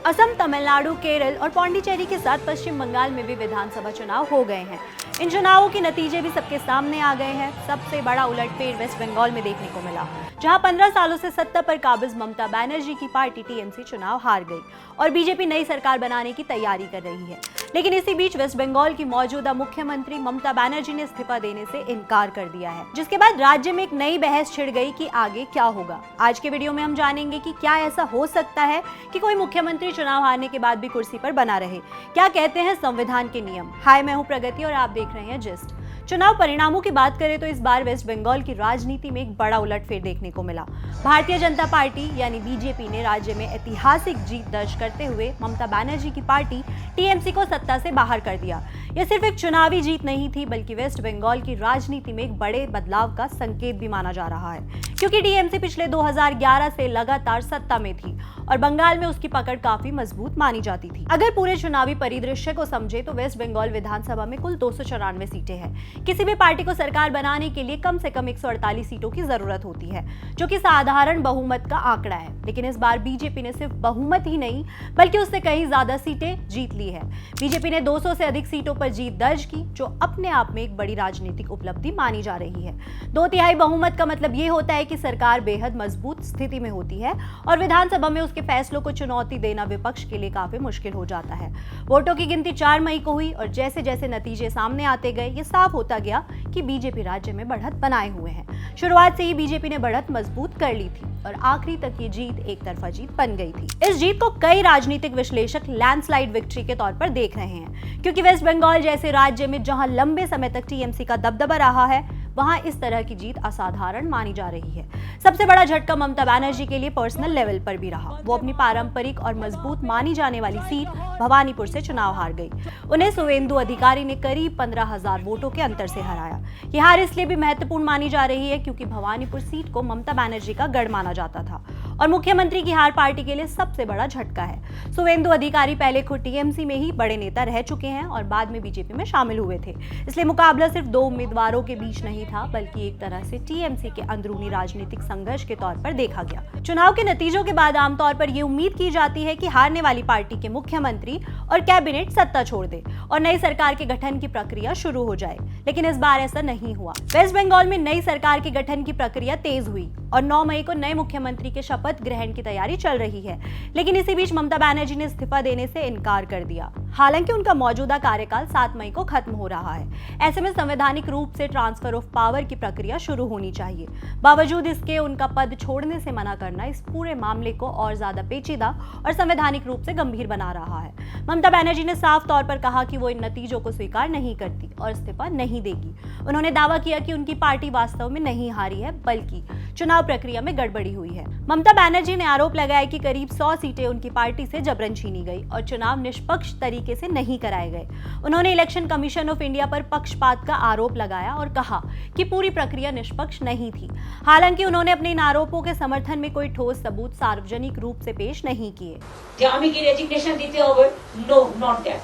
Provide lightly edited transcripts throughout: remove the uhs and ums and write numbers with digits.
असम, तमिलनाडु, केरल और पौंडीचेरी के साथ पश्चिम बंगाल में भी विधानसभा चुनाव हो गए हैं। इन चुनावों के नतीजे भी सबके सामने आ गए हैं। सबसे बड़ा उलटफेर वेस्ट बंगाल में देखने को मिला, जहां 15 सालों से सत्ता पर काबिज ममता बनर्जी की पार्टी टीएमसी चुनाव हार गई और बीजेपी नई सरकार बनाने की तैयारी कर रही है। लेकिन इसी बीच वेस्ट बंगाल की मौजूदा मुख्यमंत्री ममता बनर्जी ने इस्तीफा देने से इनकार कर दिया है, जिसके बाद राज्य में एक नई बहस छिड़ गई कि आगे क्या होगा। आज के वीडियो में हम जानेंगे कि क्या ऐसा हो सकता है कि कोई मुख्यमंत्री चुनाव हारने के बाद भी कुर्सी पर बना रहे। क्या कहते हैं संविधान के नियम। हाय, मैं हूं प्रगति और आप देख रहे हैं जिस्ट। चुनाव परिणामों की बात करें तो इस बार वेस्ट बंगाल की राजनीति में एक बड़ा उलटफेर देखने को मिला। भारतीय जनता पार्टी यानी बीजेपी ने राज्य में ऐतिहासिक जीत दर्ज करते हुए ममता बनर्जी की पार्टी टीएमसी को सत्ता से बाहर कर दिया। यह सिर्फ एक चुनावी जीत नहीं थी, बल्कि वेस्ट बंगाल की राजनीति में एक बड़े बदलाव का संकेत भी माना जा रहा है, क्योंकि टीएमसी पिछले 2011 से लगातार सत्ता में थी और बंगाल में उसकी पकड़ काफी मजबूत मानी जाती थी। अगर पूरे चुनावी परिदृश्य को समझे तो वेस्ट बंगाल विधानसभा में कुल 294 सीटें हैं। किसी भी पार्टी को सरकार बनाने के लिए कम से कम 148 सीटों की जरूरत होती है, जो कि साधारण बहुमत का आंकड़ा है। लेकिन इस बार बीजेपी ने सिर्फ बहुमत ही नहीं, बल्कि उससे कहीं ज्यादा सीटें जीत ली है। बीजेपी ने 200 से अधिक सीटों पर जीत दर्ज की, जो अपने आप में एक बड़ी राजनीतिक उपलब्धि मानी जा रही है। 2/3 बहुमत का मतलब ये होता है कि सरकार बेहद मजबूत स्थिति में होती है और विधानसभा में उसके फैसलों को चुनौती देना विपक्ष के लिए काफी मुश्किल हो जाता है। वोटों की गिनती 4 मई को हुई और जैसे जैसे नतीजे सामने आते गए, ये साफ होता गया कि बीजेपी राज्य में बढ़त बनाए हुए है। शुरुआत से ही बीजेपी ने बढ़त मजबूत कर ली थी और आखिरी तक ये जीत एक तरफा जीत बन गई थी। इस जीत को कई राजनीतिक विश्लेषक लैंडस्लाइड विक्ट्री के तौर पर देख रहे हैं, क्योंकि वेस्ट बंगाल जैसे राज्य में जहां लंबे समय तक टीएमसी का दबदबा रहा है, वहां इस तरह की जीत असाधारण मानी जा रही है। सबसे बड़ा झटका ममता बनर्जी के लिए पर्सनल लेवल पर भी रहा। वो अपनी पारंपरिक और मजबूत मानी जाने वाली सीट भवानीपुर से चुनाव हार गई। उन्हें सुवेंदु अधिकारी ने करीब 15,000 वोटों के अंतर से हराया। यह हार इसलिए भी महत्वपूर्ण मानी जा रही है क्योंकि भवानीपुर सीट को ममता बनर्जी का गढ़ माना जाता था और मुख्यमंत्री की हार पार्टी के लिए सबसे बड़ा झटका है। सुवेंदु अधिकारी पहले खुद टीएमसी में ही बड़े नेता रह चुके हैं और बाद में बीजेपी में शामिल हुए थे, इसलिए मुकाबला सिर्फ 2 उम्मीदवारों के बीच नहीं था, बल्कि एक तरह से टीएमसी के अंदरूनी राजनीतिक संघर्ष के तौर पर देखा गया। चुनाव के नतीजों के बाद आमतौर पर यह उम्मीद की जाती है कि हारने वाली पार्टी के मुख्यमंत्री और कैबिनेट सत्ता छोड़ दे और नई सरकार के गठन की प्रक्रिया शुरू हो जाए, लेकिन इस बार ऐसा नहीं हुआ। वेस्ट बंगाल में नई सरकार के गठन की प्रक्रिया तेज हुई और 9 मई को नए मुख्यमंत्री के शपथ ग्रहण की तैयारी चल रही है। लेकिन इसी बीच ममता बनर्जी ने इस्तीफा देने से इनकार कर दिया। हालांकि उनका मौजूदा कार्यकाल 7 मई को खत्म हो रहा है। ऐसे में संवैधानिक रूप से ट्रांसफर ऑफ पावर की प्रक्रिया शुरू होनी चाहिए। बावजूद इसके उनका पद छोड़ने से मना करना इस पूरे मामले को और ज्यादा पेचीदा और संवैधानिक रूप से गंभीर बना रहा है। ममता बनर्जी ने साफ तौर पर कहा कि वो इन नतीजों को स्वीकार नहीं करती और इस्तीफा नहीं देगी। उन्होंने दावा किया कि उनकी पार्टी वास्तव में नहीं हारी है, बल्कि चुनाव प्रक्रिया में गड़बड़ी हुई है। ममता बनर्जी ने आरोप लगाया कि करीब 100 सीटें उनकी पार्टी से जबरन छीनी गई और चुनाव निष्पक्ष तरीके से नहीं कराए गए। उन्होंने इलेक्शन कमीशन ऑफ इंडिया पर पक्षपात का आरोप लगाया और कहा कि पूरी प्रक्रिया निष्पक्ष नहीं थी। हालांकि उन्होंने अपने इन आरोपों के समर्थन में कोई ठोस सबूत सार्वजनिक रूप से पेश नहीं किए। আমি কি রেজিগনেশন দিতে হবে? No, not that.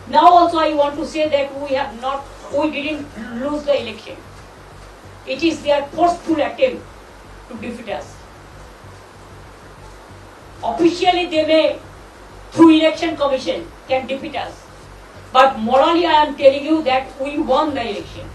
Now also I want to say that we didn't lose the election. It is their forceful attempt to defeat us. Officially they may, through election commission, can defeat us. But morally I am telling you that we won the election.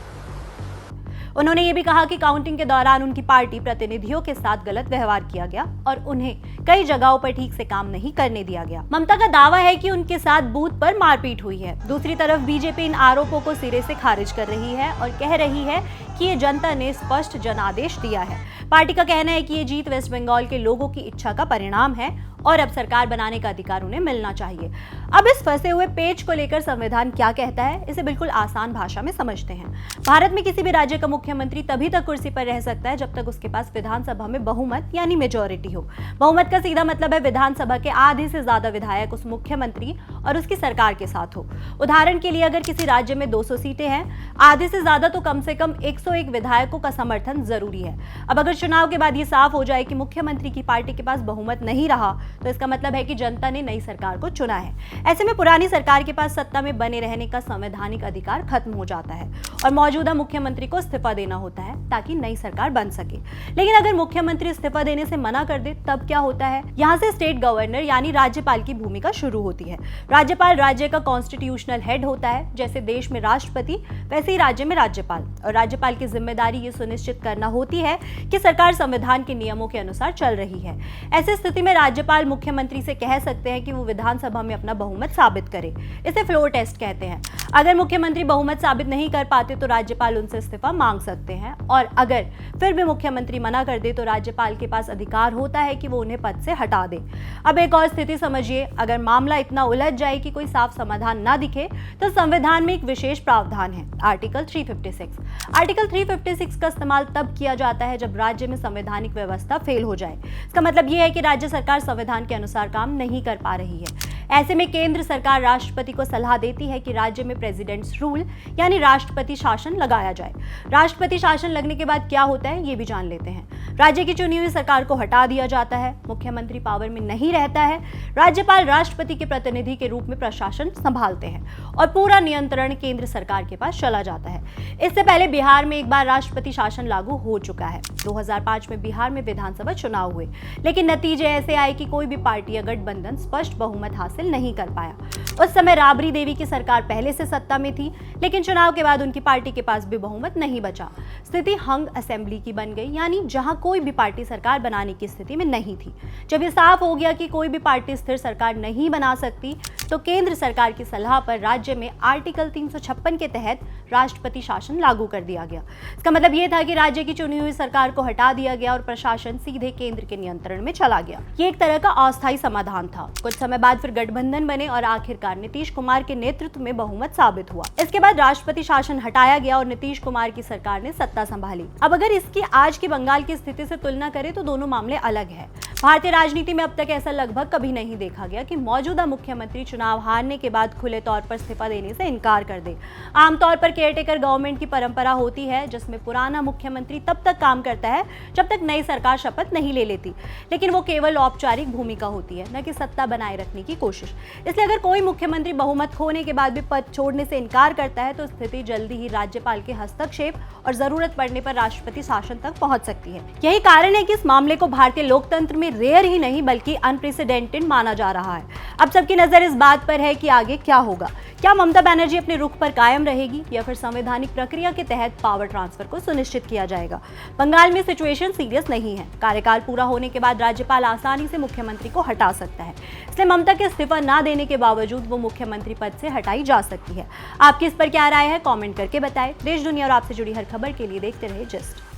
उन्होंने ये भी कहा कि counting के दौरान उनकी party प्रतिनिधियों के साथ गलत व्यवहार किया गया और उन्हें कई जगहों पर ठीक से काम नहीं करने दिया गया। ममता का दावा है कि उनके साथ बूथ पर मारपीट हुई है। दूसरी तरफ बीजेपी इन आरोपों को सिरे से खारिज कर रही है और कह रही है कि ये जनता ने स्पष्ट जनादेश दिया है। पार्टी का कहना है कि ये जीत वेस्ट बंगाल के लोगों की इच्छा का परिणाम है और अब सरकार बनाने का अधिकार उन्हें मिलना चाहिए। अब इस फंसे हुए पेच को लेकर संविधान क्या कहता है, इसे बिल्कुल आसान भाषा में समझते हैं। भारत में किसी भी राज्य का मुख्यमंत्री तभी तक कुर्सी पर रह सकता है जब तक उसके पास विधानसभा में बहुमत यानी मेजॉरिटी हो। बहुमत का सीधा मतलब है विधानसभा के आधे से ज्यादा विधायक उस मुख्यमंत्री और उसकी सरकार के साथ हो। उदाहरण के लिए अगर किसी राज्य में 200 सीटें हैं, आधे से ज्यादा तो कम से कम 101 विधायकों का समर्थन जरूरी है। अब अगर चुनाव के बाद ये साफ हो जाए कि मुख्यमंत्री की पार्टी के पास बहुमत नहीं रहा, तो इसका मतलब है कि जनता ने नई सरकार को चुना है। ऐसे में पुरानी सरकार के पास सत्ता में बने रहने का संवैधानिक अधिकार खत्म हो जाता है और मौजूदा मुख्यमंत्री को इस्तीफा देना होता है ताकि नई सरकार बन सके। लेकिन अगर मुख्यमंत्री इस्तीफा देने से मना कर दे तब क्या होता है? यहाँ से स्टेट गवर्नर यानी राज्यपाल की भूमिका शुरू होती है। राज्यपाल राज्य का कॉन्स्टिट्यूशनल हेड होता है। जैसे देश में राष्ट्रपति वैसे ही राज्य में राज्यपाल, और राज्यपाल की जिम्मेदारी ये सुनिश्चित करना होती है कि सरकार संविधान के नियमों के अनुसार चल रही है। ऐसी स्थिति में राज्यपाल मुख्यमंत्री से कह सकते हैं कि वो विधानसभा में अपना बहुमत साबित करे। इसे फ्लोर टेस्ट कहते हैं। अगर मुख्यमंत्री बहुमत साबित नहीं कर पाते तो राज्यपाल उनसे इस्तीफा मांग सकते हैं, और अगर फिर भी मुख्यमंत्री मना कर दे तो राज्यपाल के पास अधिकार होता है कि वो उन्हें पद से हटा दे। अब एक और स्थिति समझिए, अगर मामला इतना उलझ जाए कि कोई साफ समाधान ना दिखे तो संविधान में एक विशेष प्रावधान है, आर्टिकल 356। आर्टिकल 356 का इस्तेमाल तब किया जाता है जब राज्य में संवैधानिक व्यवस्था फेल हो जाए। इसका मतलब यह है कि राज्य सरकार संविधान के अनुसार काम नहीं कर पा रही है। ऐसे में केंद्र सरकार राष्ट्रपति को सलाह देती है कि राज्य में प्रेसिडेंट्स रूल यानी राष्ट्रपति शासन लगाया जाए। राष्ट्रपति शासन लगने के बाद क्या होता है ये भी जान लेते हैं। राज्य की चुनी हुई सरकार को हटा दिया जाता है, मुख्यमंत्री पावर में नहीं रहता है, राज्यपाल राष्ट्रपति के प्रतिनिधि के रूप में प्रशासन संभालते हैं और पूरा नियंत्रण केंद्र सरकार के पास चला जाता है। इससे पहले बिहार में एक बार राष्ट्रपति शासन लागू हो चुका है। 2005 में बिहार में विधानसभा चुनाव हुए, लेकिन नतीजे ऐसे आए कि कोई भी पार्टी या गठबंधन स्पष्ट बहुमत हासिल नहीं कर पाया। उस समय राबड़ी देवी की सरकार पहले से सत्ता में थी, लेकिन चुनाव के बाद उनकी पार्टी के पास भी बहुमत नहीं बचा। स्थिति हंग असेंबली की बन गई, यानी जहां कोई भी पार्टी सरकार बनाने की स्थिति में नहीं थी। जब ये साफ हो गया कि कोई भी पार्टी स्थिर सरकार नहीं बना सकती, तो केंद्र सरकार की सलाह पर राज्य में आर्टिकल 356 के तहत राष्ट्रपति शासन लागू कर दिया गया। इसका मतलब ये था कि राज्य की चुनी हुई सरकार को हटा दिया गया और प्रशासन सीधे केंद्र के नियंत्रण में चला गया। ये एक तरह का अस्थायी समाधान था। कुछ समय बाद फिर गठबंधन बने और आखिरकार नीतीश कुमार के नेतृत्व में बहुमत साबित हुआ। इसके बाद राष्ट्रपति शासन हटाया गया और नीतीश कुमार की सरकार ने सत्ता संभाली। अब अगर इसकी आज की बंगाल की स्थिति से तुलना करें तो दोनों मामले अलग है। भारतीय राजनीति में अब तक ऐसा लगभग कभी नहीं देखा गया कि मौजूदा मुख्यमंत्री चुनाव हारने के बाद खुले तौर पर इस्तीफा देने से इनकार कर दे। आमतौर पर केयरटेकर गवर्नमेंट की परंपरा होती है, जिसमें पुराना मुख्यमंत्री तब तक काम करता है जब तक नई सरकार शपथ नहीं ले लेती, लेकिन वो केवल औपचारिक भूमिका होती है, न कि सत्ता बनाए रखने की कोशिश। इसलिए अगर कोई मुख्यमंत्री बहुमत खोने के बाद भी पद छोड़ने से इनकार करता है तो स्थिति जल्दी ही राज्यपाल के हस्तक्षेप और जरूरत पड़ने पर राष्ट्रपति शासन तक पहुंच सकती है। यही कारण है कि इस मामले को भारतीय लोकतंत्र में रेयर ही नहीं बल्कि अनप्रेसिडेंटेड माना जा रहा है। अब सबकी नजर इस बात पर है कि आगे क्या होगा। क्या ममता बनर्जी अपने रुख पर कायम रहेगी या फिर संवैधानिक प्रक्रिया के तहत पावर ट्रांसफर को सुनिश्चित किया जाएगा? बंगाल में सिचुएशन सीरियस नहीं है। कार्यकाल पूरा होने के बाद राज्यपाल आसानी से मुख्यमंत्री को हटा सकता है, इसलिए ममता के इस्तीफा न देने के बावजूद वो मुख्यमंत्री पद से हटाई जा सकती है। आपकी इस पर क्या राय है? कमेंट करके बताएं। देश दुनिया और आपसे जुड़ी हर खबर के लिए देखते रहे जस्ट।